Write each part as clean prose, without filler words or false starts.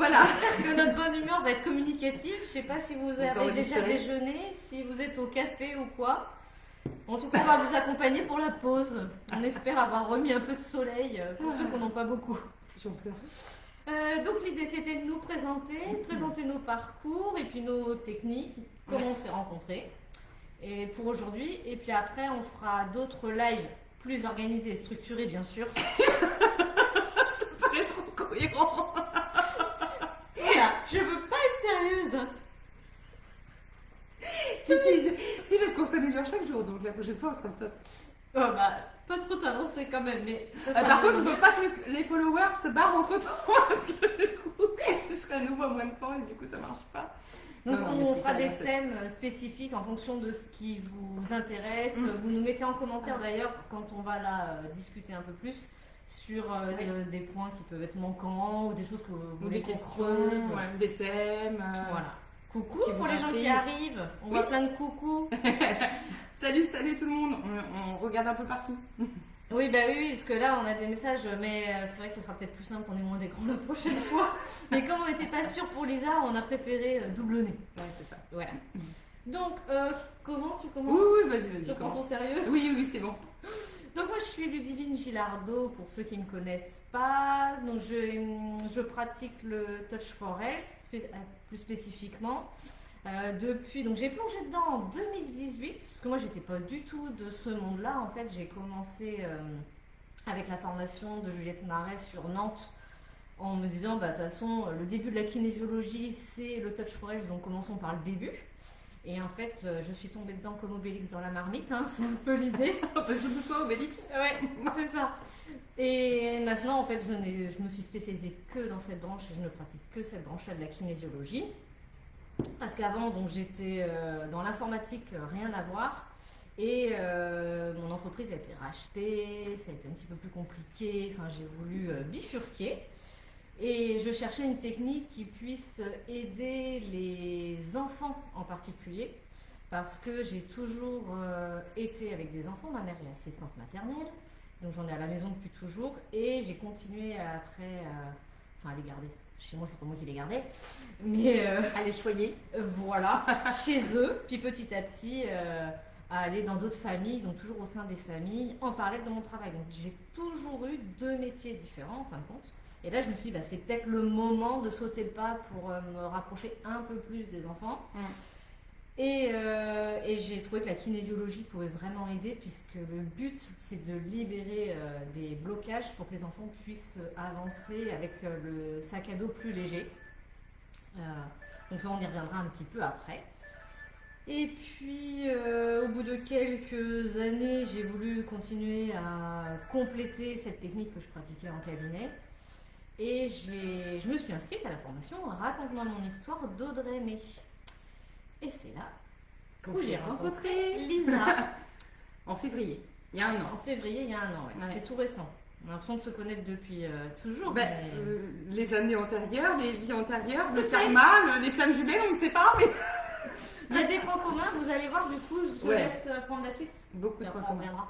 Voilà. J'espère que notre bonne humeur va être communicative. Je sais pas si vous avez aurez du déjà soleil. déjeuné, si vous êtes au café ou quoi. En tout cas, on va vous accompagner pour la pause. On espère avoir remis un peu de soleil pour ceux qui n'en ont pas beaucoup. J'en pleure. Donc l'idée c'était de nous présenter nos parcours et puis nos techniques, comment on s'est rencontrés. Et pour aujourd'hui, et puis après on fera d'autres lives plus organisés et structurés bien sûr. Ça paraît trop cohérent. Voilà, je veux pas être sérieuse. Si, parce qu'on s'améliore chaque jour, donc la prochaine fois on sera top. Oh bah, pas trop t'avancer quand même, mais ça sera Par contre, bien. on ne veut pas que les followers se barrent entre temps, parce que du coup, je serai à nouveau à moins de 100 et du coup ça marche pas. Donc Non, mais on c'est fera des carrément ça. thèmes spécifiques en fonction de ce qui vous intéresse. Vous nous mettez en commentaire d'ailleurs quand on va là discuter un peu plus sur des points qui peuvent être manquants ou des choses que vous Ou voulez des qu'on questions, creuse. ou des thèmes. Voilà. Coucou qui pour vous les gens qui intrigue. arrivent. On voit plein de coucou. Salut tout le monde, on regarde un peu partout. Oui, bah oui, parce que là on a des messages, mais c'est vrai que ça sera peut-être plus simple qu'on ait moins d'écran la prochaine fois. Mais comme on n'était pas sûr pour Lisa, on a préféré doublonner. Ouais, c'est ça. Voilà. Donc, je commence, tu Oui, commences oui, vas-y, sur ton commence. sérieux. Oui, c'est bon. Donc moi je suis Ludivine Gilardo pour ceux qui ne me connaissent pas. Donc je pratique le Touch for Health plus spécifiquement depuis. Donc j'ai plongé dedans en 2018 parce que moi j'étais pas du tout de ce monde-là. En fait j'ai commencé avec la formation de Juliette Marais sur Nantes en me disant bah de toute façon le début de la kinésiologie c'est le Touch for Health, donc commençons par le début. Et en fait, je suis tombée dedans comme Obélix dans la marmite, hein, c'est un peu l'idée. C'est toi, Obélix. Ouais, c'est ça. Et maintenant, en fait, je me suis spécialisée que dans cette branche et je ne pratique que cette branche-là de la kinésiologie. Parce qu'avant, donc, j'étais dans l'informatique, rien à voir. Et mon entreprise a été rachetée, ça a été un petit peu plus compliqué. Enfin, j'ai voulu bifurquer. Et je cherchais une technique qui puisse aider les enfants en particulier, parce que j'ai toujours été avec des enfants. Ma mère est assistante maternelle, donc j'en ai à la maison depuis toujours, et j'ai continué après, à les garder. Chez moi, c'est pas moi qui les gardais, mais À les choyer. voilà, chez eux. Puis petit à petit, à aller dans d'autres familles, donc toujours au sein des familles, en parallèle de mon travail. Donc j'ai toujours eu deux métiers différents, en fin de compte. Et là, je me suis dit, bah, c'est peut-être le moment de sauter le pas pour me rapprocher un peu plus des enfants. Et j'ai trouvé que la kinésiologie pouvait vraiment aider, puisque le but, c'est de libérer des blocages pour que les enfants puissent avancer avec le sac à dos plus léger. Donc ça, on y reviendra un petit peu après. Et puis, au bout de quelques années, j'ai voulu continuer à compléter cette technique que je pratiquais en cabinet. Et je me suis inscrite à la formation Raconte-moi mon histoire d'Audrey May. Et c'est là où j'ai rencontré Lisa. En février, il y a un an. En février, il y a un an. Ouais. Ouais. C'est tout récent. On a l'impression de se connaître depuis toujours. Ben, mais... les années antérieures, les vies antérieures, le karma, les flammes jumelles, on ne sait pas, mais Il y a des points communs, vous allez voir, du coup, je te Ouais. laisse prendre la suite. beaucoup Et de points après, on communs. reviendra.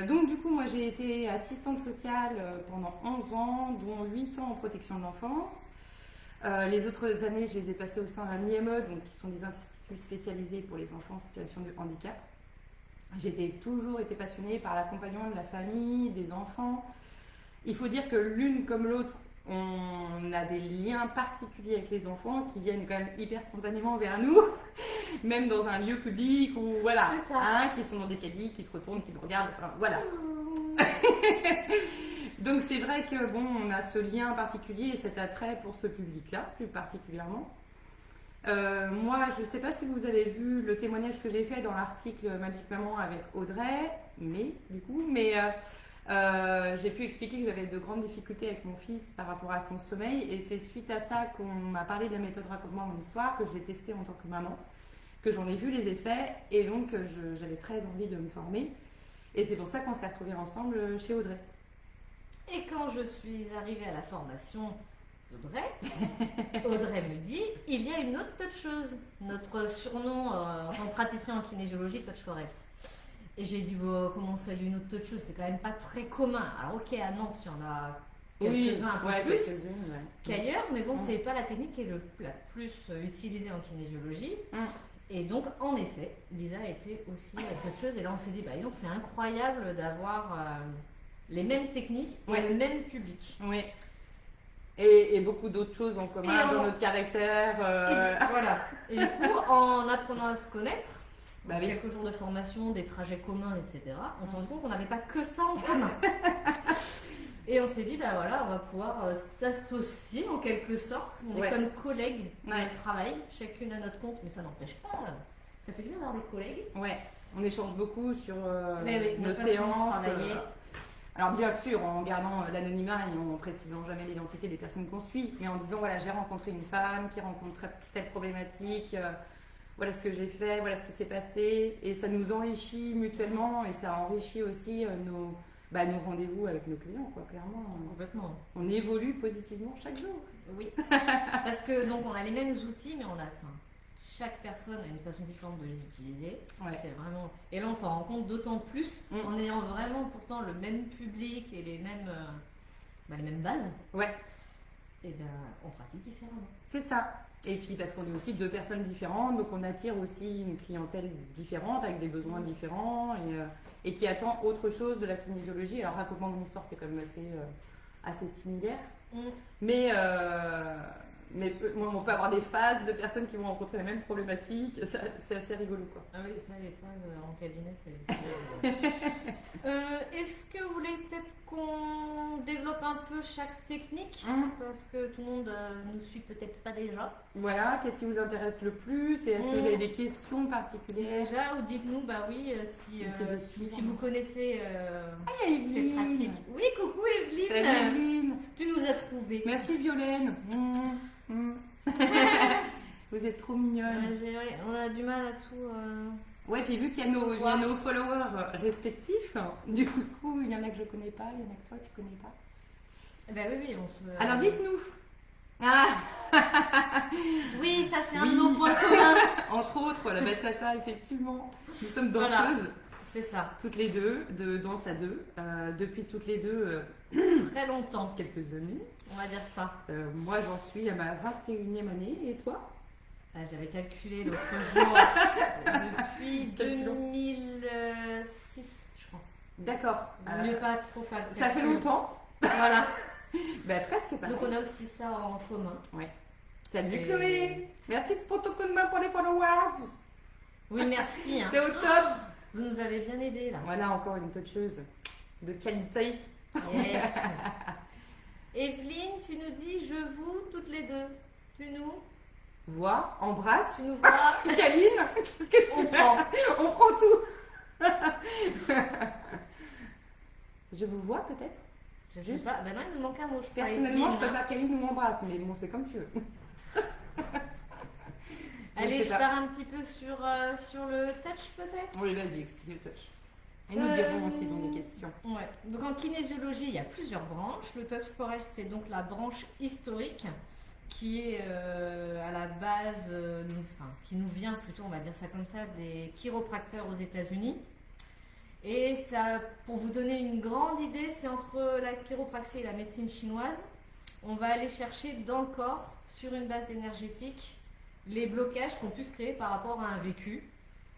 Donc du coup, moi j'ai été assistante sociale pendant 11 ans, dont 8 ans en protection de l'enfance. Les autres années, je les ai passées au sein d'un IME, donc qui sont des instituts spécialisés pour les enfants en situation de handicap. J'ai toujours été passionnée par l'accompagnement de la famille, des enfants. Il faut dire que l'une comme l'autre, on a des liens particuliers avec les enfants qui viennent quand même hyper spontanément vers nous, même dans un lieu public ou voilà, C'est ça. hein, qui sont dans des caddies, qui se retournent, qui nous regardent, enfin voilà. Donc c'est vrai que bon, on a ce lien particulier et cet attrait pour ce public-là, plus particulièrement. Moi, je ne sais pas si vous avez vu le témoignage que j'ai fait dans l'article Magic Maman avec Audrey, mais j'ai pu expliquer que j'avais de grandes difficultés avec mon fils par rapport à son sommeil, et c'est suite à ça qu'on m'a parlé de la méthode Raconte-moi mon histoire, que je l'ai testée en tant que maman, que j'en ai vu les effets, et donc j'avais très envie de me former, et c'est pour ça qu'on s'est retrouvés ensemble chez Audrey. Et quand je suis arrivée à la formation d'Audrey, Audrey me dit, il y a une autre toucheuse, notre surnom en tant que praticien en kinésiologie, Touch for Health. Et j'ai dit, bon, comment ça, il y a une autre toucheuse, c'est quand même pas très commun. Alors ok, à Nantes, il y en a quelques-uns un peu plus quelques-unes, ouais. qu'ailleurs, mais bon, c'est pas la technique qui est la plus utilisée en kinésiologie. Mm. Et donc, en effet, Lisa a été aussi avec autre chose. Et là, on s'est dit, bah, donc c'est incroyable d'avoir les mêmes techniques et le même public. Oui. Et beaucoup d'autres choses en commun dans notre caractère. Voilà. Et du coup, en apprenant à se connaître, bah, oui. quelques jours de formation, des trajets communs, etc., on s'est rendu compte qu'on n'avait pas que ça en commun. Et on s'est dit, bah voilà, on va pouvoir s'associer en quelque sorte. On est comme collègues de travail, chacune à notre compte, mais ça n'empêche pas. Ça fait du bien d'avoir des collègues. Ouais, on échange beaucoup sur oui, nos séances. Alors bien sûr, en gardant l'anonymat et en précisant jamais l'identité des personnes qu'on suit, mais en disant voilà, j'ai rencontré une femme qui rencontre telle problématique, voilà ce que j'ai fait, voilà ce qui s'est passé, et ça nous enrichit mutuellement et ça enrichit aussi nos rendez-vous avec nos clients, quoi, clairement. Complètement. On évolue positivement chaque jour. Oui. Parce que donc on a les mêmes outils, mais chaque personne a une façon différente de les utiliser. C'est vraiment. Et là, on s'en rend compte d'autant plus en ayant vraiment pourtant le même public et les mêmes bases. Ouais. Et bien, on pratique différemment. C'est ça. Et puis parce qu'on est aussi deux personnes différentes, donc on attire aussi une clientèle différente avec des besoins différents et qui attend autre chose de la kinésiologie. Alors raconte-moi mon histoire, c'est quand même assez similaire. Mais on peut avoir des phases de personnes qui vont rencontrer les mêmes problématiques, c'est assez rigolo, quoi. Ah oui, ça, les phases en cabinet, c'est est-ce que vous voulez peut-être qu'on développe un peu chaque technique parce que tout le monde nous suit peut-être pas déjà. Voilà, qu'est-ce qui vous intéresse le plus et est-ce que vous avez des questions particulières déjà, ou dites-nous, bah oui, si vous connaissez Evelyne. cette pratique. Oui, coucou Evelyne. Salut Evelyne. Tu nous as trouvés. Merci Violaine. Vous êtes trop mignonne. On a du mal à tout. Ouais, puis vu qu'il y a nos followers respectifs, du coup, il y en a que je connais pas, il y en a que toi tu connais pas. Ben oui, on se. Alors dites-nous. Oui, ça c'est un de nos points communs. Entre autres, la bachata, effectivement. Nous sommes danseuses. Voilà, c'est ça. Toutes les deux, de danse à deux. Depuis toutes les deux. Très longtemps. Quelques années. On va dire ça. Moi, j'en suis à ma 21e année. Et toi? J'avais calculé l'autre jour. Depuis 2006, je crois. D'accord. Mais pas trop faire le calcul. Ça fait longtemps. Voilà. Presque pareil. Donc on a aussi ça en commun. Ouais. Salut Chloé. Merci pour ton coup de main pour les followers. Oui, merci. T'es au top. Vous nous avez bien aidés là. Voilà encore une toucheuse de qualité. Yes. Evelyne, tu nous dis je vous toutes les deux. Tu nous vois, embrasse. Tu nous vois. Câline. Qu'est-ce que tu prends? On prend tout. Je vous vois peut-être? Je sais pas. Ben non, il nous manque un mot. Personnellement, je préfère Câline ou m'embrasse, mais bon, c'est comme tu veux. Allez, je pars un petit peu sur le touch peut-être. Oui, vas-y, explique le touch. Et nous dirons s'ils ont des questions. Ouais. Donc en kinésiologie, il y a plusieurs branches. Le touch forel, c'est donc la branche historique qui est à la base, qui nous vient plutôt, on va dire ça comme ça, des chiropracteurs aux États-Unis. Et ça, pour vous donner une grande idée, c'est entre la chiropraxie et la médecine chinoise. On va aller chercher dans le corps, sur une base énergétique, les blocages qu'on puisse créer par rapport à un vécu.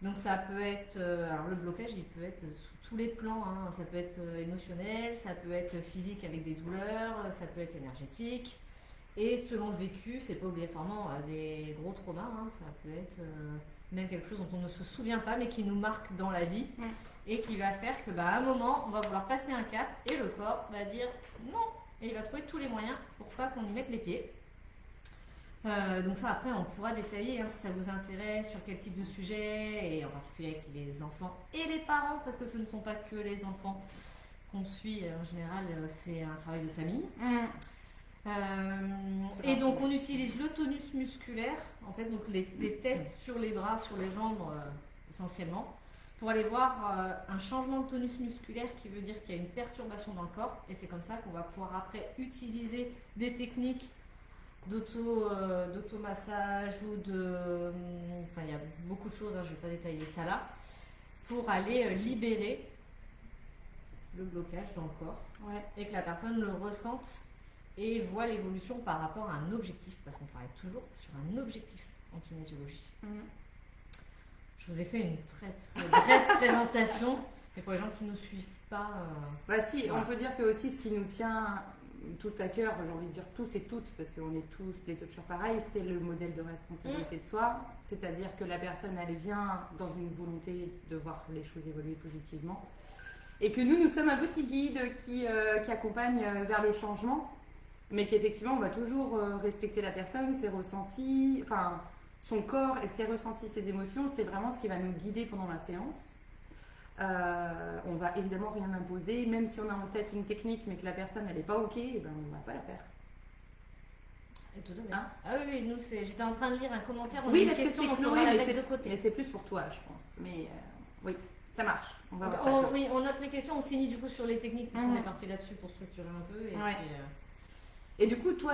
Donc ça peut être, alors le blocage il peut être sous tous les plans, hein. Ça peut être émotionnel, ça peut être physique avec des douleurs, ça peut être énergétique. Et selon le vécu, c'est pas obligatoirement des gros traumas, hein. Ça peut être même quelque chose dont on ne se souvient pas mais qui nous marque dans la vie et qui va faire que à un moment on va vouloir passer un cap et le corps va dire non et il va trouver tous les moyens pour pas qu'on y mette les pieds. Donc ça après on pourra détailler si ça vous intéresse sur quel type de sujet et en particulier avec les enfants et les parents parce que ce ne sont pas que les enfants qu'on suit en général, c'est un travail de famille. Et donc on utilise le tonus musculaire en fait, donc des tests sur les bras, sur les jambes essentiellement pour aller voir un changement de tonus musculaire qui veut dire qu'il y a une perturbation dans le corps et c'est comme ça qu'on va pouvoir après utiliser des techniques d'automassage ou de... Enfin, il y a beaucoup de choses, je ne vais pas détailler ça là, pour aller libérer le blocage dans le corps et que la personne le ressente et voit l'évolution par rapport à un objectif, parce qu'on travaille toujours sur un objectif en kinésiologie. Je vous ai fait une très très brève présentation, mais pour les gens qui ne nous suivent pas... Bah si, voilà. on peut dire que aussi ce qui nous tient tout à cœur, j'ai envie de dire tous et toutes, parce qu'on est tous des toucheurs pareils, c'est le modèle de responsabilité de soi, c'est-à-dire que la personne, elle vient dans une volonté de voir les choses évoluer positivement, et que nous sommes un petit guide qui accompagne vers le changement, mais qu'effectivement, on va toujours respecter la personne, ses ressentis, enfin, son corps et ses ressentis, ses émotions, c'est vraiment ce qui va nous guider pendant la séance. On va évidemment rien imposer, même si on a en tête une technique mais que la personne elle n'est pas ok, eh ben, on ne va pas la faire. Et tout à fait. Hein? Ah oui, nous, j'étais en train de lire un commentaire, on a Oui, une parce que question, c'est on Chloé, pourrait la mais mettre de côté. mais c'est plus pour toi, je pense. Mais oui, ça marche. On va voir ça. Oui, on note les questions, on finit du coup sur les techniques, puisqu'on est parti là-dessus pour structurer un peu. Et, Ouais. puis, Et du coup, toi,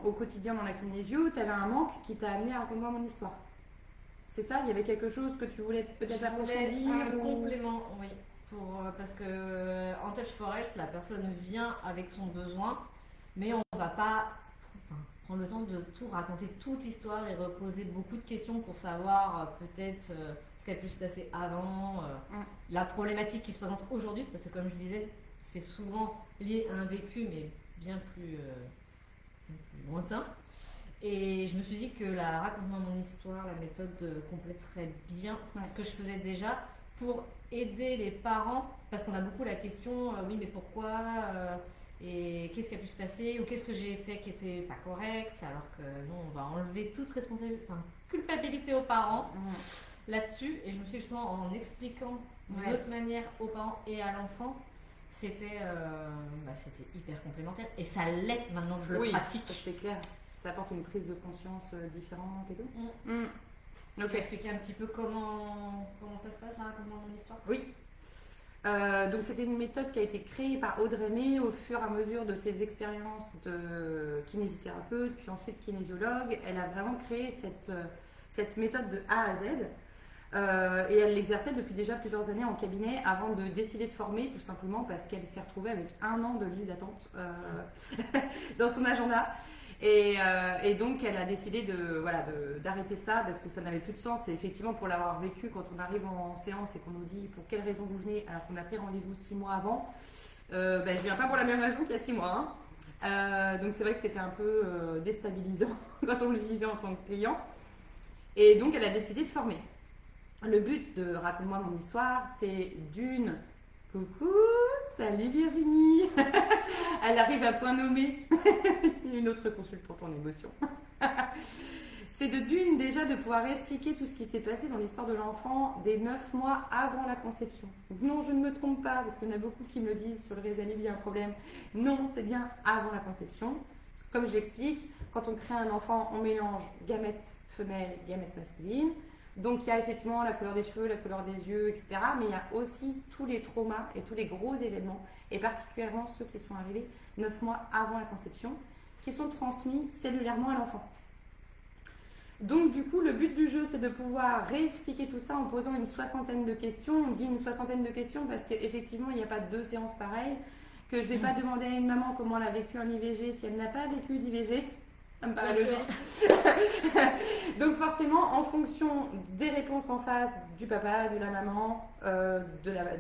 au quotidien dans la kinésio, tu avais un manque qui t'a amené à raconter mon histoire. C'est ça? Il y avait quelque chose que tu voulais peut-être je voulais approfondir un ou... complément, oui. Parce que en Touch for Health, la personne vient avec son besoin, mais on va pas prendre le temps de tout raconter, toute l'histoire et reposer beaucoup de questions pour savoir peut-être ce qui a pu se passer avant, la problématique qui se présente aujourd'hui, parce que comme je disais, c'est souvent lié à un vécu, mais bien plus lointain. Et je me suis dit que la raconte-moi mon histoire, la méthode compléterait bien ce que je faisais déjà pour aider les parents, parce qu'on a beaucoup la question, oui mais pourquoi et qu'est-ce qui a pu se passer ou qu'est-ce que j'ai fait qui était pas correct, alors que non, on va enlever toute responsabilité, culpabilité aux parents là-dessus. Et je me suis justement en expliquant d'une autre manière aux parents et à l'enfant, c'était hyper complémentaire et ça l'est maintenant que je le pratique. Oui, c'est clair. Ça apporte une prise de conscience différente et tout. Donc, je vais expliquer un petit peu comment ça se passe, raconte-moi mon histoire. Oui. Donc c'était une méthode qui a été créée par Audrey May au fur et à mesure de ses expériences de kinésithérapeute, puis ensuite kinésiologue. Elle a vraiment créé cette méthode de A à Z. Et elle l'exerçait depuis déjà plusieurs années en cabinet avant de décider de former, tout simplement parce qu'elle s'est retrouvée avec 1 an de liste d'attente dans son agenda. Et donc elle a décidé d'arrêter ça parce que ça n'avait plus de sens. Et effectivement, pour l'avoir vécu, quand on arrive en séance et qu'on nous dit pour quelle raison vous venez alors qu'on a pris rendez-vous 6 mois avant, je viens pas pour la même raison qu'il y a 6 mois. Donc c'est vrai que c'était un peu déstabilisant quand on le vivait en tant que client. Et donc elle a décidé de former. Le but de Raconte-moi mon histoire, c'est d'une... Coucou, salut Virginie. Elle arrive à point nommé. Une autre consultante en émotion. C'est d'une déjà de pouvoir expliquer tout ce qui s'est passé dans l'histoire de l'enfant dès 9 mois avant la conception. Donc non, je ne me trompe pas, parce qu'il y en a beaucoup qui me le disent sur le Résalib, il y a un problème. Non, c'est bien avant la conception. Comme je l'explique, quand on crée un enfant, on mélange gamètes femelles, gamètes masculines. Donc il y a effectivement la couleur des cheveux, la couleur des yeux, etc. Mais il y a aussi tous les traumas et tous les gros événements, et particulièrement ceux qui sont arrivés 9 mois avant la conception, qui sont transmis cellulairement à l'enfant. Donc du coup, le but du jeu, c'est de pouvoir réexpliquer tout ça en posant une 60aine de questions. On dit une 60aine de questions parce qu'effectivement, il n'y a pas 2 séances pareilles, que je ne vais pas demander à une maman comment elle a vécu un IVG si elle n'a pas vécu d'IVG. Ça me paraît logique. Donc forcément, en fonction des réponses en face du papa, de la maman,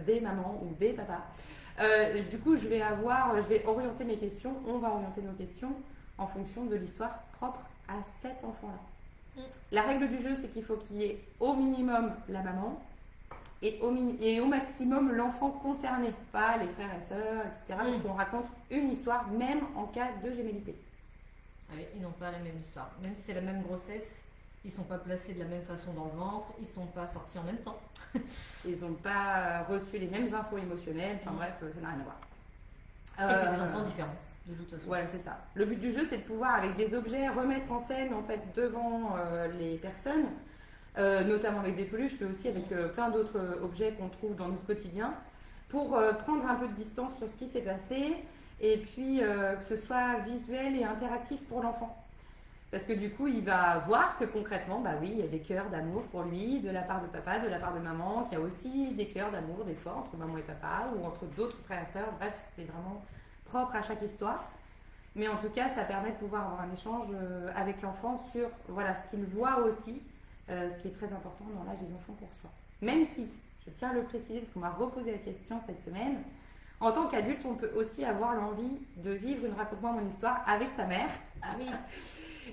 des mamans ou des papas, du coup, je vais orienter mes questions, on va orienter nos questions en fonction de l'histoire propre à cet enfant-là. La règle du jeu, c'est qu'il faut qu'il y ait au minimum la maman et au maximum l'enfant concerné, pas les frères et sœurs, etc. Parce qu'on raconte une histoire, même en cas de gémellité. Oui, ils n'ont pas la même histoire. Même si c'est la même grossesse, ils ne sont pas placés de la même façon dans le ventre, ils ne sont pas sortis en même temps. Ils n'ont pas reçu les mêmes infos émotionnelles, enfin bref, ça n'a rien à voir. Et c'est des enfants différents, de toute façon. Voilà, c'est ça. Le but du jeu, c'est de pouvoir, avec des objets, remettre en scène en fait devant les personnes, notamment avec des peluches, mais aussi avec plein d'autres objets qu'on trouve dans notre quotidien, pour prendre un peu de distance sur ce qui s'est passé. Et puis que ce soit visuel et interactif pour l'enfant. Parce que du coup, il va voir que concrètement, bah oui, il y a des cœurs d'amour pour lui, de la part de papa, de la part de maman, qu'il y a aussi des cœurs d'amour des fois entre maman et papa, ou entre d'autres frères et sœurs. Bref, c'est vraiment propre à chaque histoire. Mais en tout cas, ça permet de pouvoir avoir un échange avec l'enfant sur voilà, ce qu'il voit aussi, ce qui est très important dans l'âge des enfants qu'on reçoit. Même si, je tiens à le préciser, parce qu'on m'a reposé la question cette semaine, en tant qu'adulte, on peut aussi avoir l'envie de vivre une raconte-moi mon histoire avec sa mère. Ah oui.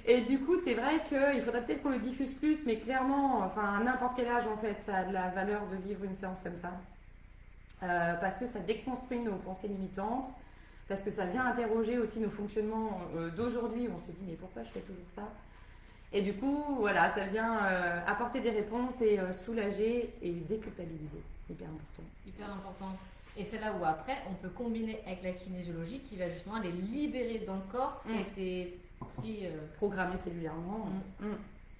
Et du coup, c'est vrai qu'il faudrait peut-être qu'on le diffuse plus, mais clairement, enfin, à n'importe quel âge, en fait, ça a de la valeur de vivre une séance comme ça. Parce que ça déconstruit nos pensées limitantes, parce que ça vient interroger aussi nos fonctionnements d'aujourd'hui, où on se dit mais pourquoi je fais toujours ça? Et du coup, voilà, ça vient apporter des réponses et soulager et déculpabiliser. Hyper important. Hyper important. Et c'est là où après, on peut combiner avec la kinésiologie qui va justement aller libérer dans le corps ce qui a été pris, programmé cellulairement.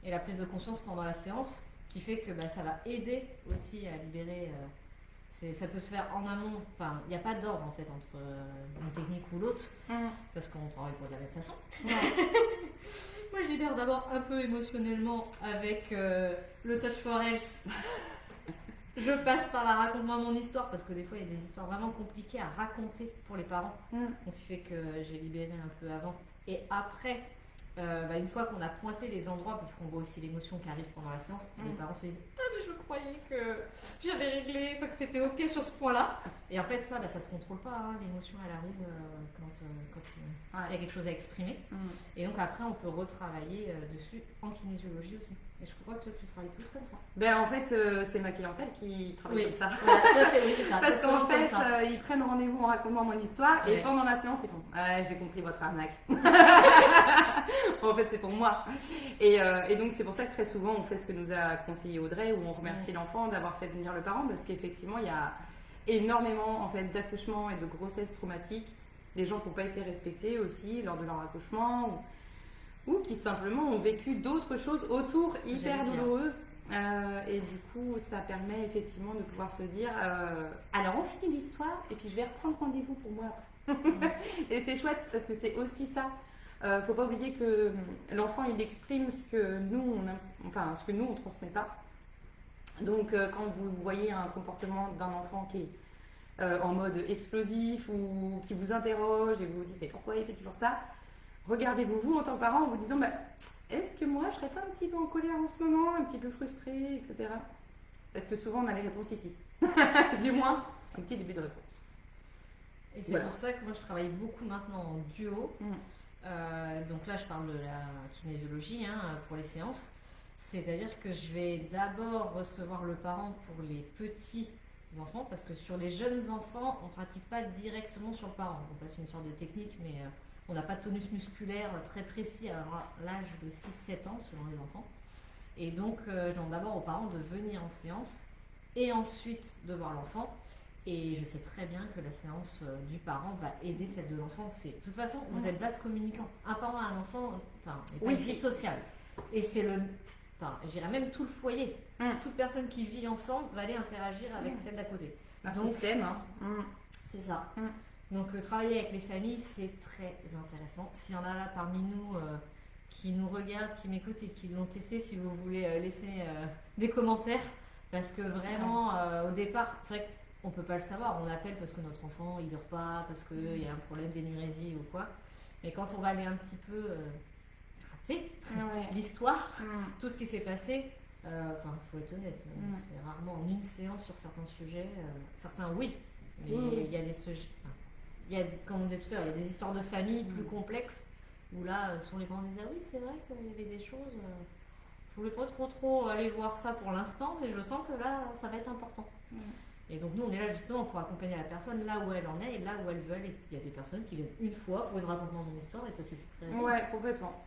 Et la prise de conscience pendant la séance qui fait que ça va aider aussi à libérer. Ça peut se faire en amont. Enfin, il n'y a pas d'ordre en fait entre une technique ou l'autre parce qu'on travaille pas de la même façon. Moi, je libère d'abord un peu émotionnellement avec le Touch for Health. Je passe par la raconte-moi mon histoire parce que des fois il y a des histoires vraiment compliquées à raconter pour les parents. Donc ce qui fait que j'ai libéré un peu avant. Et après, une fois qu'on a pointé les endroits, parce qu'on voit aussi l'émotion qui arrive pendant la séance, les parents se disent ah mais je croyais que j'avais réglé, que c'était ok sur ce point-là. Et en fait ça se contrôle pas, hein. L'émotion elle arrive quand il y a quelque chose à exprimer. Et donc après on peut retravailler dessus en kinésiologie aussi. Et je crois que toi tu travailles plus comme ça. Ben en fait c'est ma clientèle qui travaille comme ça. Voilà, toi, c'est ça. Parce qu'en fait ils prennent rendez-vous en racontant mon histoire et pendant la séance ils font j'ai compris votre arnaque. En fait c'est pour moi. Et donc c'est pour ça que très souvent on fait ce que nous a conseillé Audrey, où on remercie l'enfant d'avoir fait venir le parent, parce qu'effectivement il y a énormément en fait d'accouchements et de grossesses traumatiques, des gens qui n'ont pas été respectés aussi lors de leur accouchement ou qui simplement ont vécu d'autres choses autour hyper douloureux. Et du coup ça permet effectivement de pouvoir se dire alors on finit l'histoire et puis je vais reprendre rendez-vous pour moi après. Et c'est chouette parce que c'est aussi ça. Faut pas oublier que l'enfant il exprime ce que nous on transmet pas. Donc quand vous voyez un comportement d'un enfant qui est en mode explosif ou qui vous interroge et vous vous dites mais pourquoi il fait toujours ça, regardez-vous vous en tant que parent en vous disant est-ce que moi je serais pas un petit peu en colère en ce moment, un petit peu frustrée, etc. Parce que souvent on a les réponses ici. Du moins un petit début de réponse. Et c'est pour ça que moi je travaille beaucoup maintenant en duo. Donc là je parle de la kinésiologie pour les séances. C'est-à-dire que je vais d'abord recevoir le parent pour les petits enfants, parce que sur les jeunes enfants, on ne pratique pas directement sur le parent. On passe une sorte de technique, mais on n'a pas de tonus musculaire très précis à l'âge de 6-7 ans selon les enfants. Et donc je demande d'abord aux parents de venir en séance et ensuite de voir l'enfant. Et je sais très bien que la séance du parent va aider celle de l'enfant. De toute façon, vous êtes vaste communicant. Un parent à un enfant, n'est pas une vie sociale. Et c'est je dirais même tout le foyer. Toute personne qui vit ensemble va aller interagir avec celle d'à côté. Un système. C'est ça. Donc travailler avec les familles, c'est très intéressant. S'il y en a là parmi nous qui nous regardent, qui m'écoutent et qui l'ont testé, si vous voulez laisser des commentaires, parce que vraiment, au départ, c'est vrai qu'on ne peut pas le savoir. On appelle parce que notre enfant, il ne dort pas, parce qu'il y a un problème d'énurésie ou quoi. Mais quand on va aller un petit peu l'histoire, tout ce qui s'est passé, faut être honnête, c'est rarement en une séance sur certains sujets. Certains, oui, mais il y a des sujets... comme on disait tout à l'heure, il y a des histoires de famille plus complexes où là, souvent les parents disent ah oui, c'est vrai qu'il y avait des choses. Je voulais pas trop aller voir ça pour l'instant, mais je sens que là, ça va être important. Et donc nous, on est là justement pour accompagner la personne là où elle en est et là où elle veut aller. Il y a des personnes qui viennent une fois pour une racontement de mon histoire et ça suffit très bien. Ouais, complètement.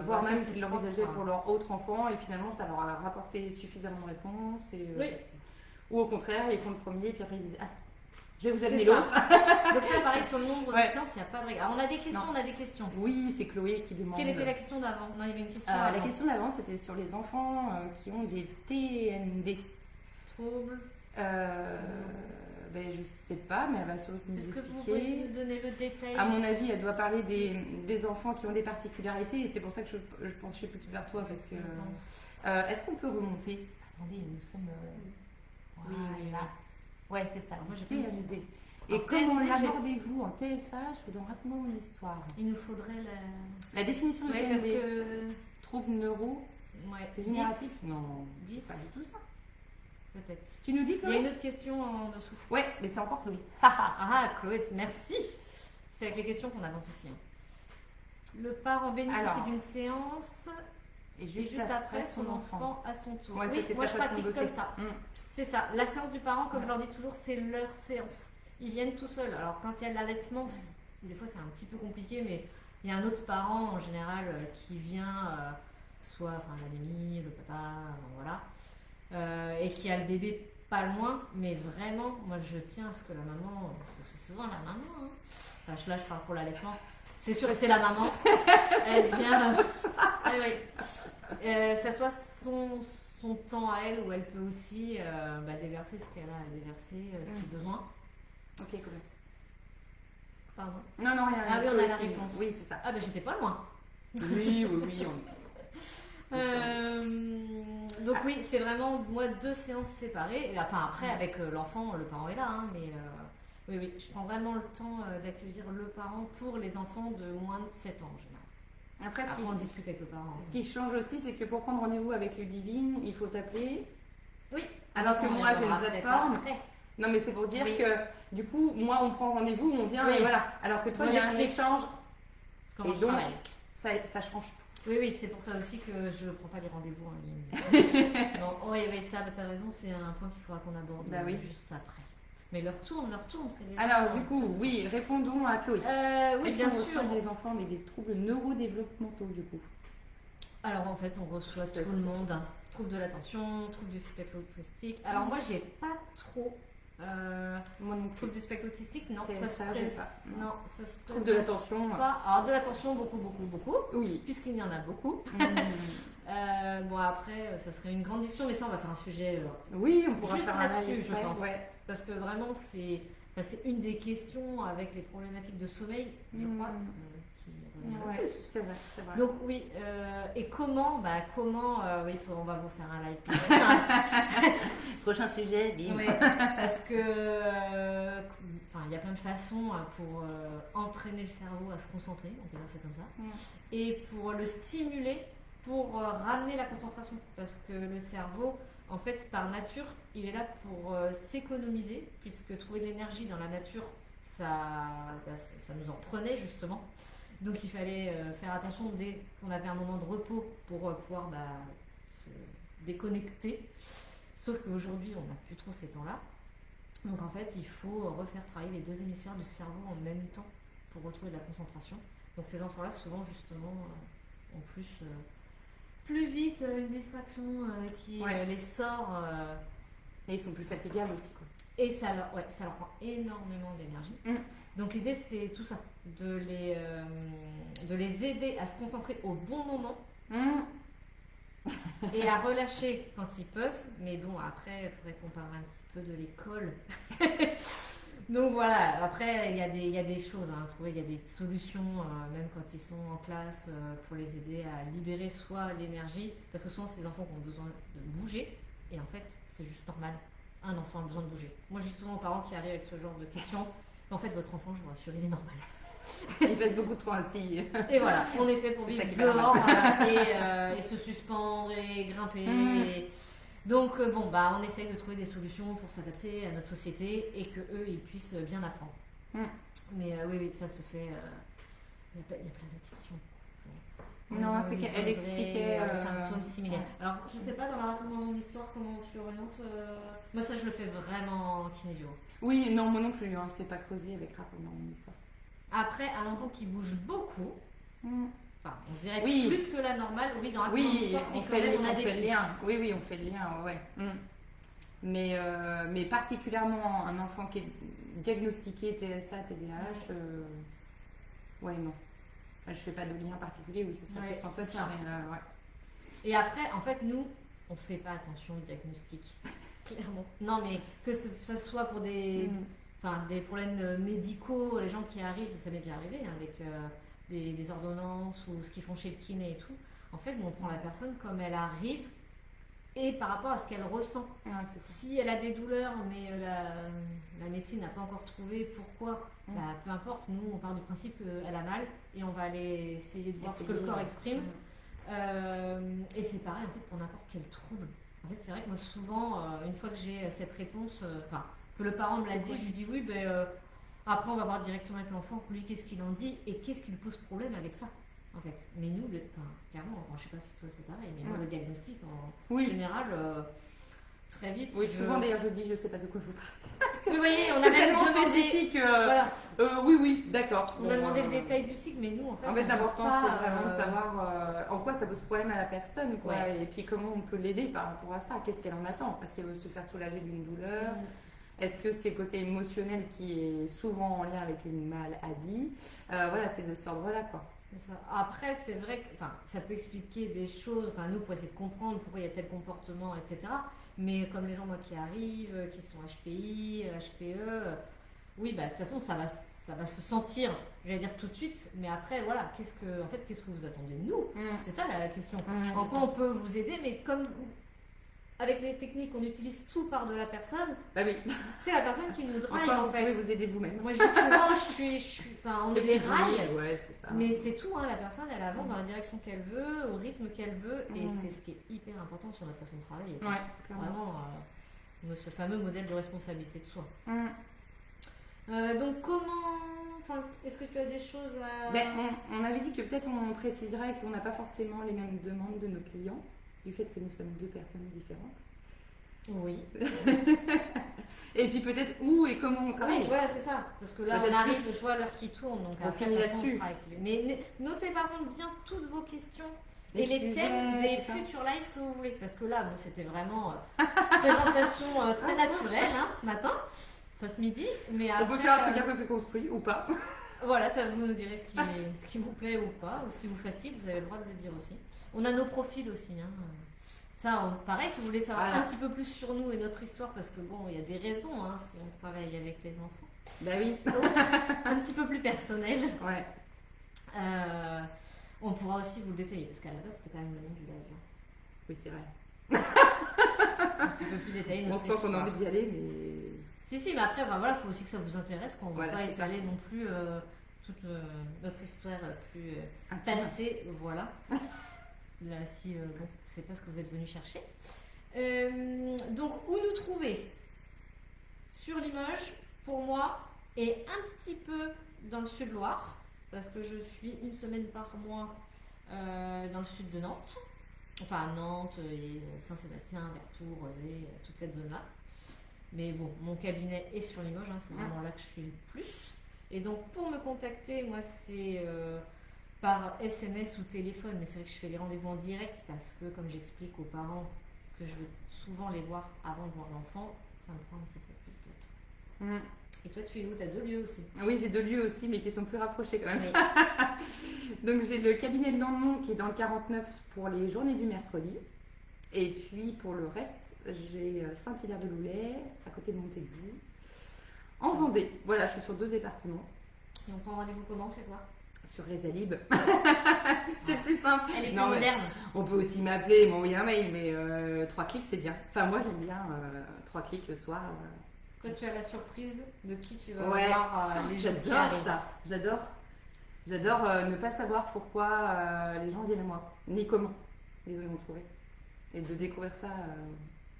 Voire même qu'ils l'envisageaient pour leur autre enfant et finalement ça leur a rapporté suffisamment de réponses. Ou au contraire, ils font le premier et puis après ils disent je vais vous amener l'autre. Donc ça, pareil, sur le nombre de séances, il n'y a pas de règle. Alors on a des questions, Oui, c'est Chloé qui demande. Quelle était la question d'avant? Non, il y avait une question La question d'avant, c'était sur les enfants qui ont des TND. Troubles. Je sais pas, mais elle va surtout nous expliquer. Est-ce que vous pouvez nous donner le détail? À mon avis, elle doit parler des enfants qui ont des particularités et c'est pour ça que je penchais plutôt vers toi parce que. Est-ce qu'on peut remonter? Attendez, nous sommes. Oui. Ouais, c'est ça. Alors moi, j'ai pas une idée. Et En comment TND, l'abordez-vous en TFH ou dans Raconte-moi mon histoire? il nous faudrait La définition de Ouais, TND. parce que. Trouble neuro Ouais, dégénératif? Non, 10, c'est pas du tout ça. peut-être. Tu nous dis, Il y a Chloé? une autre question en dessous. Ouais, mais c'est encore Chloé. Ah, Chloé, merci. C'est avec les questions qu'on avance aussi. Le parent bénéficie Alors. d'une séance Et et juste après, son enfant à son tour. Ouais, ça, Oui, c'est moi ta je façon de pratique bosser. comme ça. Mm. C'est ça. La séance du parent, comme je leur dis toujours, c'est leur séance. Ils viennent tout seuls. Alors quand il y a de l'allaitement, des fois c'est un petit peu compliqué, mais il y a un autre parent en général qui vient, soit la mamie, le papa, voilà, et qui a le bébé pas loin, mais vraiment, moi je tiens à ce que la maman, c'est souvent la maman, hein. Enfin, là je parle pour l'allaitement, c'est sûr que c'est la maman, elle vient, ça soit son temps à elle où elle peut aussi déverser ce qu'elle a à déverser si besoin. Ok, Chloé. Pardon. Non, non, rien. Ah oui, on a Chloé la qui- réponse. Oui, c'est ça. Ah ben j'étais pas loin. Oui, oui, oui. Donc oui, c'est vraiment moi 2 séances séparées. Et enfin après avec l'enfant, le parent est là, hein, mais oui, je prends vraiment le temps d'accueillir le parent pour les enfants de moins de 7 ans en général. Après, Après on discute avec le parent. ce qui change aussi, c'est que pour prendre rendez-vous avec Ludivine, il faut t'appeler. Oui. Alors que moi, j'ai une plateforme. Après. Non, mais c'est pour dire Oui. que du coup, moi, on prend rendez-vous, on vient Oui. et voilà. Alors que toi, Moi, il y a un j'explique. échange. Comment Et je donc, travaille. Ça change tout. Oui, c'est pour ça aussi que je prends pas les rendez-vous en ligne. Non, oui, ça, t'as raison, c'est un point qu'il faudra qu'on aborde Bah oui. juste après. Mais leur tourne, c'est les Alors, gens, du coup, oui, répondons à Chloé. oui, Est-ce bien qu'on sûr. reçoit des enfants, mais des troubles neurodéveloppementaux, du coup. Alors en fait, on reçoit Je sais. tout le monde. Trouble de l'attention, trouble du spectre autistique. Alors moi, j'ai pas trop. Moi non plus. Trouble du spectre autistique, non, Et ça ça, se j'ai présente. pas. Non, ça se Trouble de présente l'attention. pas. Alors de l'attention, beaucoup, Oui. puisqu'il y en a beaucoup. Mm. Bon après, ça serait une grande discussion, mais ça, on va faire un sujet. Oui, on pourra Juste faire un là-dessus, live je après, pense. ouais. Parce que vraiment, c'est une des questions avec les problématiques de sommeil, je crois, qui revient le Ouais, plus. c'est vrai, c'est vrai. Donc oui, et comment oui, on va vous faire un live. Prochain sujet, bim. Oui, parce que il y a plein de façons pour entraîner le cerveau à se concentrer, on peut dire c'est comme ça, et pour le stimuler, pour ramener la concentration, parce que le cerveau, en fait, par nature, il est là pour s'économiser, puisque trouver de l'énergie dans la nature, ça nous en prenait justement. Donc il fallait faire attention dès qu'on avait un moment de repos pour pouvoir se déconnecter. Sauf qu'aujourd'hui, on n'a plus trop ces temps-là. Donc en fait, il faut refaire travailler les 2 hémisphères du cerveau en même temps pour retrouver de la concentration. Donc ces enfants-là, souvent justement, ont plus vite une distraction qui les sort. Et ils sont plus fatigables aussi, quoi. Et ça leur prend énormément d'énergie. Donc l'idée, c'est tout ça, de les aider à se concentrer au bon moment et à relâcher quand ils peuvent. Mais bon, après, il faudrait qu'on parle un petit peu de l'école. Donc voilà, après, il y a des choses à trouver, il y a des solutions, même quand ils sont en classe, pour les aider à libérer soit l'énergie, parce que souvent, c'est des enfants qui ont besoin de bouger, et en fait, c'est juste normal. Un enfant a besoin de bouger. Moi, j'ai souvent aux parents qui arrivent avec ce genre de questions. En fait, votre enfant, je vous rassure, il est normal. Il passe beaucoup de temps assis. Et voilà, on est fait pour C'est ça vivre qui fait dehors et se suspendre et grimper. Donc, on essaye de trouver des solutions pour s'adapter à notre société et que eux, ils puissent bien apprendre. Mais oui, ça se fait. Il y a plein de questions. Non, c'est qu'elle expliquait symptômes similaires. Alors, je sais pas, dans la raconte d'histoire, comment tu orientes. Moi, ça, je le fais vraiment en kinésio. Oui, non, moi non plus. Hein, c'est pas creusé avec rapport dans mon histoire. Après, un enfant qui bouge beaucoup, enfin, on dirait Oui. plus que la normale. Oui, dans la raconte Oui, d'histoire, c'est on quand fait, même on a on des fait le lien. pistes. Oui, on fait le lien, ouais. Mais particulièrement un enfant qui est diagnostiqué TSA, TDAH, ouais, non. Je fais pas de lien particulier, oui, c'est ça. Ouais, En c'est fait, ça. ouais. Et après, en fait, nous, on fait pas attention au diagnostic. Clairement. Non, mais que ça soit pour des problèmes médicaux, les gens qui arrivent, ça m'est déjà arrivé, hein, avec des ordonnances ou ce qu'ils font chez le kiné et tout. En fait, nous, on prend la personne comme elle arrive et par rapport à ce qu'elle ressent. Ouais, c'est ça. Si elle a des douleurs, mais la médecine n'a pas encore trouvé pourquoi, bah, peu importe, nous on part du principe qu'elle a mal et on va aller essayer de voir ce que le corps exprime. Et c'est pareil en fait pour n'importe quel trouble. En fait, c'est vrai que moi souvent, une fois que j'ai cette réponse, enfin que le parent me l'a dit, je lui dis oui, ben après on va voir directement avec l'enfant, lui qu'est-ce qu'il en dit et qu'est-ce qui lui pose problème avec ça. En fait, mais nous, clairement, je sais pas si toi c'est pareil, mais moi le diagnostic en général, très vite. Oui, souvent d'ailleurs je dis je sais pas de quoi vous parlez. Vous voyez, on a même demandé. Voilà. Oui, d'accord. On a demandé le détail du cycle, mais nous en fait. En fait, l'important c'est vraiment de savoir en quoi ça pose problème à la personne, quoi, et puis comment on peut l'aider par rapport à ça. Qu'est-ce qu'elle en attend? Parce qu'elle veut se faire soulager d'une douleur. Est-ce que c'est le côté émotionnel qui est souvent en lien avec une maladie? Voilà, c'est de cet ordre-là, quoi. C'est ça. Après, c'est vrai que ça peut expliquer des choses, nous, pour essayer de comprendre pourquoi il y a tel comportement, etc. Mais comme les gens moi, qui arrivent, qui sont HPI, HPE, oui, bah, de toute façon, ça va se sentir, j'allais dire tout de suite, mais après, voilà, qu'est-ce que vous attendez de nous? C'est ça la question. En quoi on peut vous aider, mais comme avec les techniques, on utilise tout par de la personne. Bah oui. C'est la personne qui nous drive en en fait. Vous pouvez vous aider vous-même. Moi je dis souvent, on est les rails. Ouais, c'est ça. Mais c'est tout, la personne elle avance dans la direction qu'elle veut, au rythme qu'elle veut, et c'est ce qui est hyper important sur notre façon de travailler. Ouais, vraiment, ce fameux modèle de responsabilité de soi. Donc est-ce que tu as des choses à... On avait dit que peut-être on préciserait qu'on n'a pas forcément les mêmes demandes de nos clients, du fait que nous sommes deux personnes différentes. Oui. Et puis peut-être où et comment on travaille. Oui, voilà, c'est ça. Parce que là, on arrive, je vois l'heure qui tourne, donc on finit là-dessus. Mais notez par contre bien toutes vos questions et les thèmes des futurs lives que vous voulez. Parce que là, c'était vraiment présentation très naturelle ce matin, enfin ce midi. Mais après, on peut faire un truc un peu plus construit ou pas. Voilà, ça vous nous direz ce qui vous plaît ou pas, ou ce qui vous fatigue, vous avez le droit de le dire aussi. On a nos profils aussi. Ça, pareil, si vous voulez savoir un petit peu plus sur nous et notre histoire, parce que bon, il y a des raisons si on travaille avec les enfants. Bah oui. Un petit peu plus personnel. Ouais. On pourra aussi vous le détailler, parce qu'à la base, c'était quand même le nom du live. Oui, c'est vrai. Un petit peu plus détaillé. On sent qu'on a envie d'y aller, mais... Si, mais après, voilà, il faut aussi que ça vous intéresse, qu'on ne va pas étaler non plus toute notre histoire plus passée, voilà. Là, si, c'est pas ce que vous êtes venu chercher. Donc, où nous trouver? Sur Limoges, pour moi, et un petit peu dans le sud-Loire, parce que je suis une semaine par mois dans le sud de Nantes. Enfin, Nantes et Saint-Sébastien, Vertou, Rosé, toute cette zone-là. Mais bon, mon cabinet est sur Limoges, c'est vraiment là que je suis le plus. Et donc, pour me contacter, moi, c'est par SMS ou téléphone, mais c'est vrai que je fais les rendez-vous en direct parce que, comme j'explique aux parents que je veux souvent les voir avant de voir l'enfant, ça me prend un petit peu plus de temps. Et toi, tu es où? Tu as 2 lieux aussi? Oui, j'ai 2 lieux aussi, mais qui sont plus rapprochés quand même. Oui. Donc, j'ai le cabinet de Landemont qui est dans le 49 pour les journées du mercredi. Et puis, pour le reste, j'ai Saint-Hilaire-de-Loulay, à côté de Montaigu, en Vendée. Voilà, je suis sur 2 départements. Et on prend rendez-vous comment chez toi? Sur Résalib. C'est plus simple. Elle est plus moderne. On peut aussi m'appeler, m'envoyer un mail, mais 3 clics, c'est bien. Enfin, moi, j'aime bien 3 clics le soir. Toi, tu as la surprise de qui tu vas voir les gens qui arrivent. J'adore ça. J'adore ne pas savoir pourquoi les gens viennent à moi, ni comment ils ont trouvé. Et de découvrir ça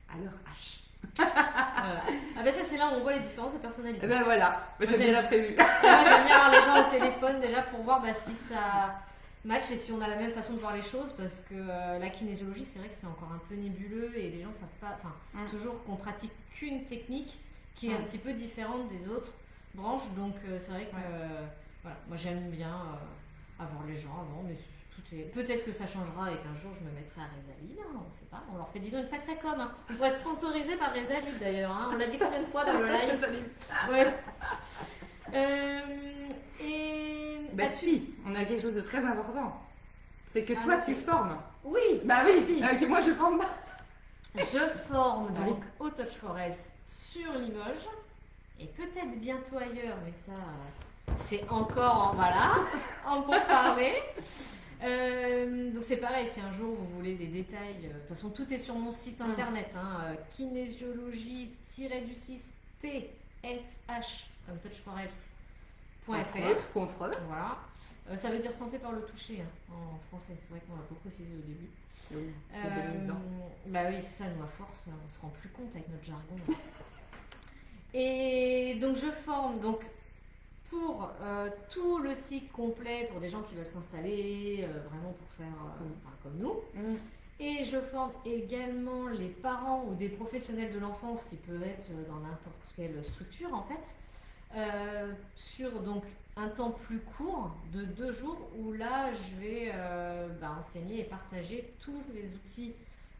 à leur H. Voilà. Ah ben ça, c'est là où on voit les différences de personnalité. Et ben voilà, j'aime bien la prévu. Moi, j'aime bien avoir les gens au téléphone déjà pour voir si ça match et si on a la même façon de voir les choses, parce que la kinésiologie, c'est vrai que c'est encore un peu nébuleux et les gens savent pas, toujours qu'on pratique qu'une technique qui est un petit peu différente des autres branches, donc c'est vrai que voilà, moi j'aime bien avoir les gens avant, mais peut-être que ça changera et qu'un jour je me mettrai à Résalib, on ne sait pas, on leur fait une sacrée com. On pourrait être sponsorisé par Résalib d'ailleurs, on l'a dit combien de fois dans le live. Ouais. Si, on a quelque chose de très important. C'est que toi tu formes. Oui. Bah oui, moi je forme pas. Je forme donc au Touch for Health sur Limoges et peut-être bientôt ailleurs, mais ça c'est encore en pourparler. Donc c'est pareil, si un jour vous voulez des détails, de toute façon tout est sur mon site internet, kinésiologie-du6 tfh comme touch for health.fr. Voilà. Ça veut dire santé par le toucher en français, c'est vrai qu'on l'a pas précisé au début. Oui, bah oui, c'est ça, nous à force, on se rend plus compte avec notre jargon. Et donc je forme donc pour tout le cycle complet pour des gens qui veulent s'installer, vraiment pour faire comme nous. Et je forme également les parents ou des professionnels de l'enfance qui peuvent être dans n'importe quelle structure en fait, sur donc un temps plus court de 2 jours où là je vais enseigner et partager tous les outils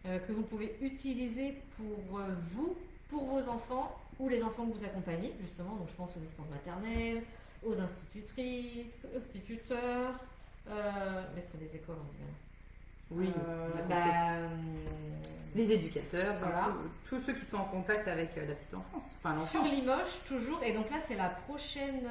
que vous pouvez utiliser pour vous, pour vos enfants ou les enfants que vous accompagnez justement. Donc je pense aux assistantes maternelles, aux institutrices, instituteurs, maîtres des écoles on dit maintenant. Oui, les éducateurs, voilà. Tous ceux qui sont en contact avec la petite enfance. Sur Limoges, toujours. Et donc là, c'est la prochaine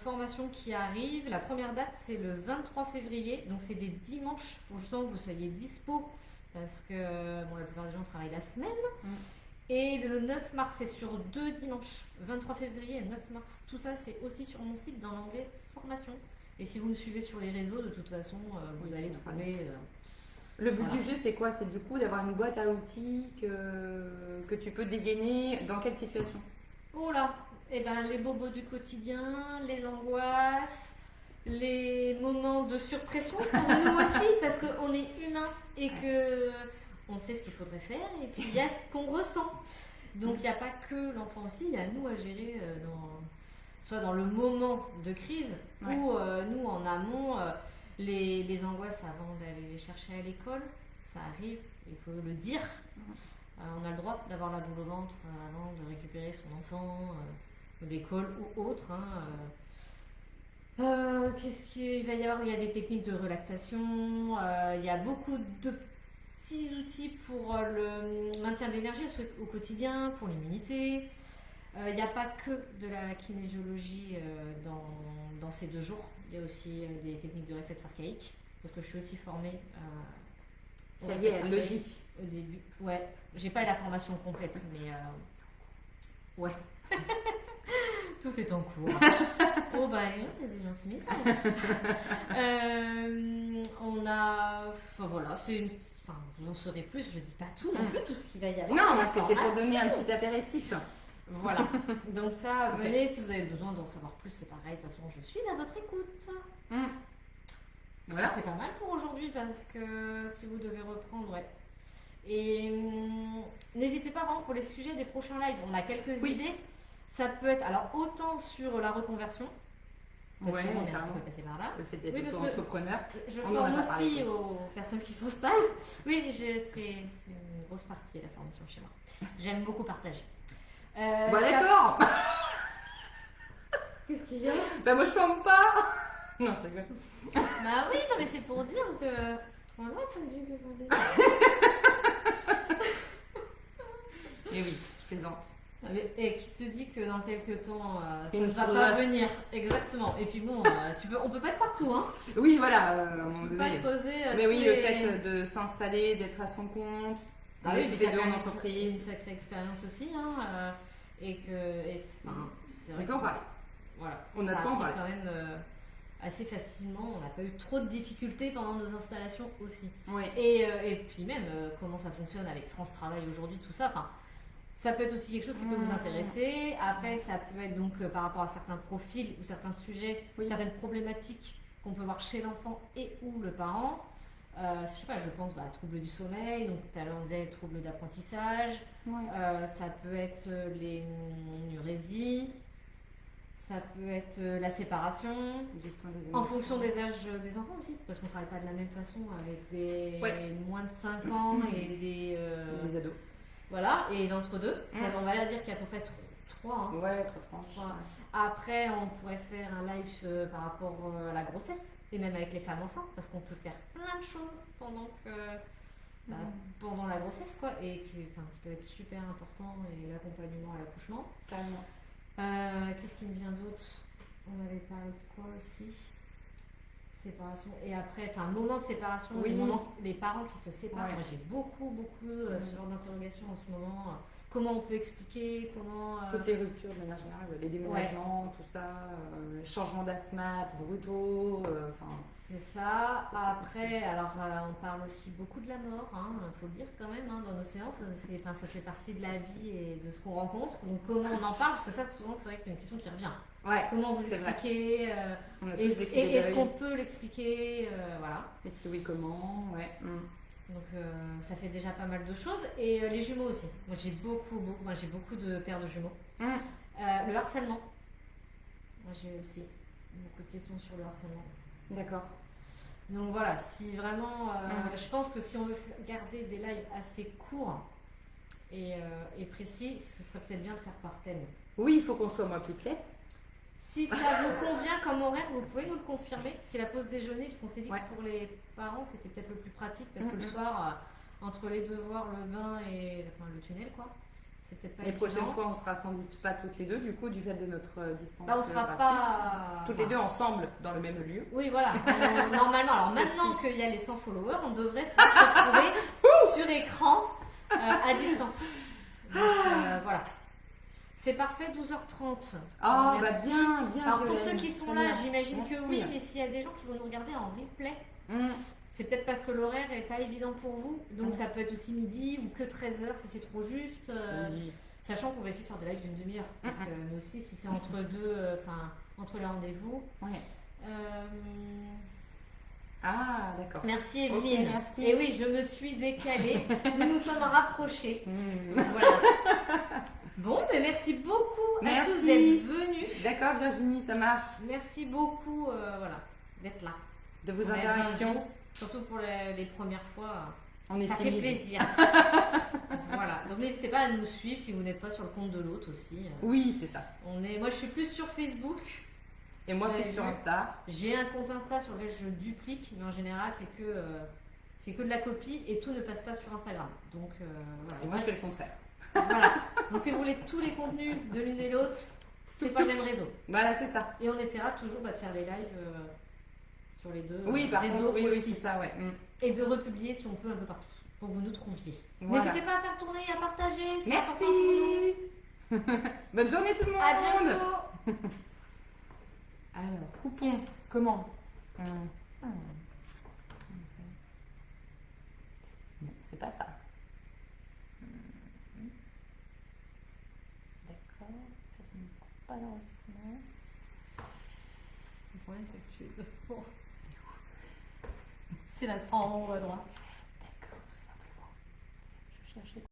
formation qui arrive. La première date, c'est le 23 février. Donc c'est des dimanches pour justement que vous soyez dispo. Parce que la plupart des gens travaillent la semaine. Et le 9 mars, c'est sur 2 dimanches. 23 février et 9 mars. Tout ça, c'est aussi sur mon site dans l'onglet formation. Et si vous me suivez sur les réseaux, de toute façon, vous allez trouver... Le but du jeu, c'est quoi? C'est du coup d'avoir une boîte à outils que tu peux dégainer dans quelle situation? Oh là, les bobos du quotidien, les angoisses, les moments de surpression pour nous aussi, parce qu'on est humain et que on sait ce qu'il faudrait faire et puis il y a ce qu'on ressent. Donc il n'y a pas que l'enfant aussi, il y a nous à gérer soit dans le moment de crise ou nous en amont. Les angoisses avant d'aller les chercher à l'école, ça arrive, il faut le dire. On a le droit d'avoir la boule au ventre avant de récupérer son enfant de l'école ou autre. Qu'est-ce qu'il va y avoir? Il y a des techniques de relaxation, il y a beaucoup de petits outils pour le maintien de l'énergie au quotidien, pour l'immunité. Il n'y a pas que de la kinésiologie dans ces 2 jours. Il y a aussi des techniques de réflexe archaïque, parce que je suis aussi formée. Ça y est, elle le dit. Au début. Ouais, j'ai pas la formation complète, mais ouais. Tout est en cours. Oh bah, il y a des gentils messages. On a. Voilà, c'est une. Enfin, vous en saurez plus, je dis pas tout non plus, tout ce qu'il va y avoir. Non, c'était pour donner un petit apéritif. Voilà, donc ça, venez si vous avez besoin d'en savoir plus, c'est pareil, de toute façon je suis à votre écoute. Voilà, c'est pas mal pour aujourd'hui parce que si vous devez reprendre, Et n'hésitez pas vraiment pour les sujets des prochains lives, on a quelques idées. Ça peut être, alors autant sur la reconversion, parce qu'on est un petit peu passé par là. Le fait d'être entrepreneur. Je forme aussi aux personnes qui s'installent. Oui, c'est une grosse partie de la formation chez moi. J'aime beaucoup partager. D'accord. Qu'est-ce qu'il y a? Moi je forme pas. Non, je rigole. Bah oui, non mais c'est pour dire parce que on l'a entendu que vous Et oui, je plaisante. Et qui te dit que dans quelques temps ça ne va pas venir. Exactement. Et puis bon, on peut pas être partout, hein. Oui, voilà. On peut pas creuser. Mais oui, le fait de s'installer, d'être à son compte. Oui, des deux en entreprise. Une sacrée expérience aussi, hein, et c'est vrai on peut en parler. Voilà, on a ça pas en parler. Quand même assez facilement. On n'a pas eu trop de difficultés pendant nos installations aussi. Ouais. Et puis même comment ça fonctionne avec France Travail aujourd'hui, tout ça. Enfin, ça peut être aussi quelque chose qui peut vous intéresser. Après, ça peut être donc par rapport à certains profils ou certains sujets, certaines problématiques qu'on peut voir chez l'enfant et ou le parent. Je sais pas, je pense troubles du sommeil, donc tout à l'heure on disait troubles d'apprentissage, ça peut être les nurésies, ça peut être la séparation, en fonction des âges des enfants aussi, parce qu'on ne travaille pas de la même façon avec des moins de 5 ans et des ados. Voilà, et l'entre-deux, on va dire qu'il y a à peu près 3. Hein. Ouais, 3. Après, on pourrait faire un live par rapport à la grossesse, et même avec les femmes enceintes, parce qu'on peut faire plein de choses pendant la grossesse, quoi, et qui peut être super important, et l'accompagnement à l'accouchement. Carrément. Qu'est-ce qui me vient d'autre? On avait parlé de quoi aussi? séparation. Et après, enfin, moment de séparation, Oui. les parents qui se séparent. Ouais. Moi, j'ai beaucoup ce genre d'interrogations en ce moment. Comment on peut expliquer, comment... Toutes les ruptures de manière générale, les déménagements, tout ça, les changements d'asthme brutaux, enfin. C'est ça. Après, alors on parle aussi beaucoup de la mort, il faut le dire quand même, dans nos séances. Ça fait partie de la vie et de ce qu'on rencontre. Donc comment on en parle, parce que ça souvent c'est vrai que c'est une question qui revient. Ouais, comment vous expliquer on a tous est-ce, vécu et des est-ce deuils. qu'on peut l'expliquer voilà. Et si oui, comment, ouais. Donc ça fait déjà pas mal de choses. Et les jumeaux aussi. Moi j'ai beaucoup de paires de jumeaux. Le harcèlement. Moi j'ai aussi beaucoup de questions sur le harcèlement. D'accord. Donc voilà, si vraiment, je pense que si on veut garder des lives assez courts et précis, ce serait peut-être bien de faire par thème. Oui, il faut qu'on soit moins pipelette. Si ça vous convient comme horaire, vous pouvez nous le confirmer. C'est la pause déjeuner, puisqu'on s'est dit que pour les parents, c'était peut-être le plus pratique, parce que le soir, entre les devoirs, le bain et le tunnel, quoi, c'est peut-être pas Les évident. prochaines fois, on sera sans doute pas toutes les deux, du coup, du fait de notre distance. On sera pas... toutes les deux ensemble dans le même lieu. Oui, voilà. Normalement, alors maintenant qu'il y a les 100 followers, on devrait pouvoir se retrouver sur écran à distance. Donc, voilà. C'est parfait, 12h30. Ah, merci. Bien. Alors pour Violaine. ceux qui sont là, j'imagine Merci. que oui, mais s'il y a des gens qui vont nous regarder en replay, c'est peut-être parce que l'horaire est pas évident pour vous. Donc ça peut être aussi midi ou que 13h si c'est trop juste. Oui. Sachant qu'on va essayer de faire des lives d'une demi-heure. Parce que nous aussi, si c'est entre entre les rendez-vous. Ouais. Ah, d'accord. Merci Ok, Evelyne. merci. Et oui, je me suis décalée. Nous nous sommes rapprochés. Voilà. Bon, mais merci beaucoup à tous d'être venus. D'accord, Virginie, ça marche. Merci beaucoup d'être là. De vos On est interactions. bienvenus, surtout pour les premières fois. On est Ça fait timide. plaisir. Voilà. Donc n'hésitez pas à nous suivre si vous n'êtes pas sur le compte de l'autre aussi. Oui, c'est ça. Moi, je suis plus sur Facebook. Et moi, plus sur Insta. J'ai un compte Insta sur lequel je duplique, mais en général, c'est que de la copie et tout ne passe pas sur Instagram. Donc voilà. Et moi, je fais le contraire. Voilà. Donc si vous voulez tous les contenus de l'une et l'autre, c'est pas le même réseau. Voilà, c'est ça. Et on essaiera toujours de faire les lives sur les deux Oui, par réseaux contre, oui, aussi. c'est ça, ouais. Et de republier si on peut un peu partout pour que vous nous trouviez. Voilà. N'hésitez pas à faire tourner, à partager. C'est important pour nous. Merci. Bonne journée tout le monde. À bientôt. Alors, coupons. Comment Non, c'est pas ça. D'accord. Ça ne coupe pas l'enregistrement. Le problème, c'est que tu es devant. C'est la en haut à droite. D'accord, tout simplement. Je cherchais.